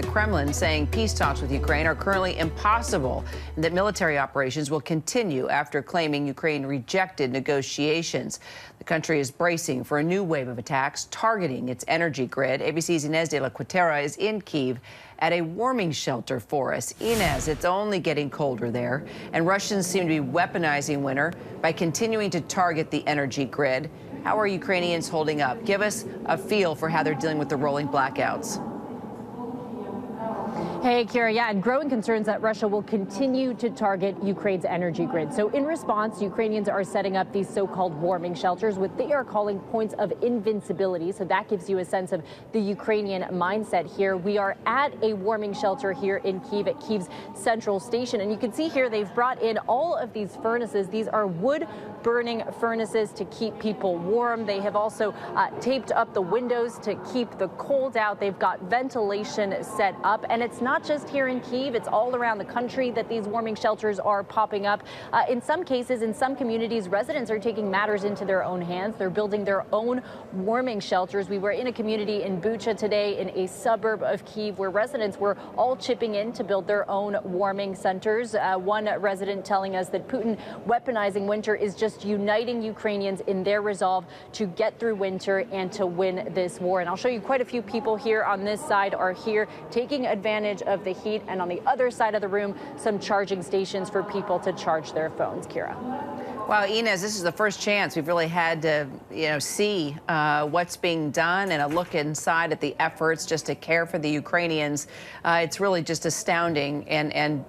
The Kremlin saying peace talks with Ukraine are currently impossible and that military operations will continue after claiming Ukraine rejected negotiations. The country is bracing for a new wave of attacks targeting its energy grid. ABC's Ines de la Cuetara is in Kyiv at a warming shelter for us. Ines, it's only getting colder there, and Russians seem to be weaponizing winter by continuing to target the energy grid. How are Ukrainians holding up? Give us a feel for how they're dealing with the rolling blackouts. Hey, Kira, yeah, and growing concerns that Russia will continue to target Ukraine's energy grid. So in response, Ukrainians are setting up these so-called warming shelters, what they are calling points of invincibility. So that gives you a sense of the Ukrainian mindset here. We are at a warming shelter here in Kyiv at Kyiv's central station. And you can see here they've brought in all of these furnaces. These are wood burning furnaces to keep people warm. They have also taped up the windows to keep the cold out. They've got ventilation set up, and it's not just here in Kyiv, it's all around the country that these warming shelters are popping up. In some cases, in some communities, residents are taking matters into their own hands. They're building their own warming shelters. We were in a community in Bucha today, in a suburb of Kyiv, where residents were all chipping in to build their own warming centers. One resident telling us that Putin weaponizing winter is just uniting Ukrainians in their resolve to get through winter and to win this war. And I'll show you quite a few people here on this side are here taking advantage of the heat, and on the other side of the room, some charging stations for people to charge their phones. Kira. Well, Ines, this is the first chance we've really had to, see what's being done and a look inside at the efforts just to care for the Ukrainians. It's really just astounding and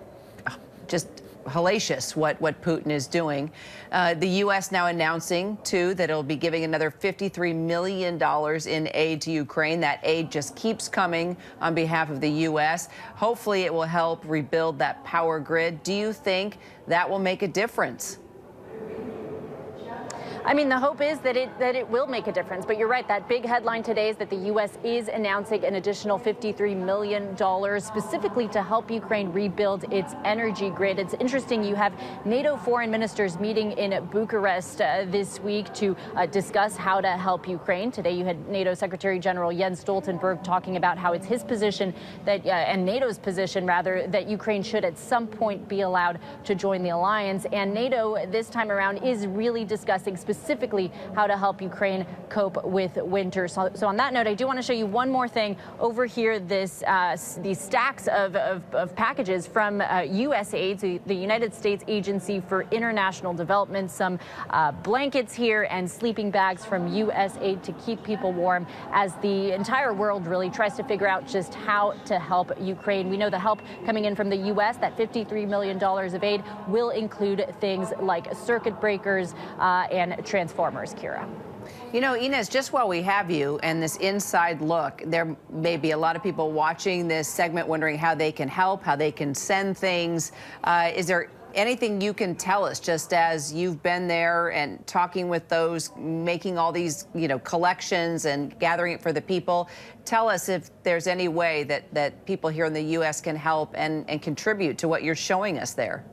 just hellacious what Putin is doing. The U.S. now announcing, too, that it'll be giving another $53 million in aid to Ukraine. That aid just keeps coming on behalf of the U.S. Hopefully it will help rebuild that power grid. Do you think that will make a difference? I mean, the hope is that it will make a difference. But you're right. That big headline today is that the U.S. is announcing an additional $53 million specifically to help Ukraine rebuild its energy grid. It's interesting. You have NATO foreign ministers meeting in Bucharest this week to discuss how to help Ukraine. Today, you had NATO Secretary General Jens Stoltenberg talking about how it's his position that and NATO's position, rather, that Ukraine should at some point be allowed to join the alliance. And NATO this time around is really discussing specifically how to help Ukraine cope with winter. So on that note, I do want to show you one more thing over here. These stacks of packages from USAID, the United States Agency for International Development, some blankets here and sleeping bags from USAID to keep people warm as the entire world really tries to figure out just how to help Ukraine. We know the help coming in from the U.S., that $53 million of aid, will include things like circuit breakers and transformers. Kira. You know, Ines, just while we have you and this inside look, there may be a lot of people watching this segment wondering how they can help, how they can send things. Is there anything you can tell us, just as you've been there and talking with those making all these, collections and gathering it for the people? Tell us if there's any way that people here in the U.S. can help and contribute to what you're showing us there.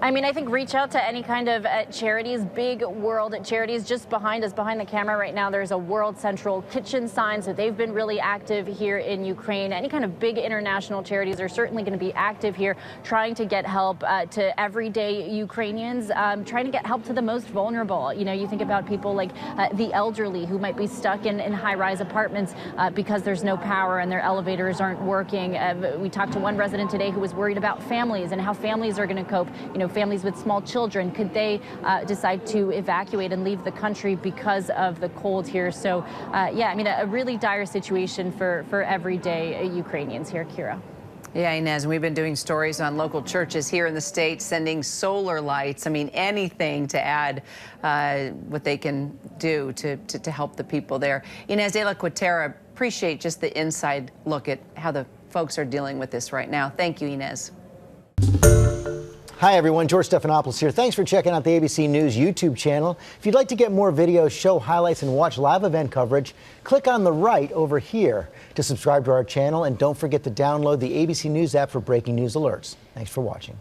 I mean, I think reach out to any kind of charities, big world charities. Just behind us, behind the camera right now, there's a World Central Kitchen sign. So they've been really active here in Ukraine. Any kind of big international charities are certainly going to be active here, trying to get help to everyday Ukrainians, trying to get help to the most vulnerable. You think about people like the elderly who might be stuck in high-rise apartments because there's no power and their elevators aren't working. We talked to one resident today who was worried about families and how families are going to cope. Families with small children, could they decide to evacuate and leave the country because of the cold here? So, yeah, I mean, a really dire situation for everyday Ukrainians here, Kira. Yeah, Ines, and we've been doing stories on local churches here in the state sending solar lights. I mean, anything to add what they can do to help the people there. Ines de la Cuetara, appreciate just the inside look at how the folks are dealing with this right now. Thank you, Ines. Hi, everyone. George Stephanopoulos here. Thanks for checking out the ABC News YouTube channel. If you'd like to get more videos, show highlights, and watch live event coverage, click on the right over here to subscribe to our channel. And don't forget to download the ABC News app for breaking news alerts. Thanks for watching.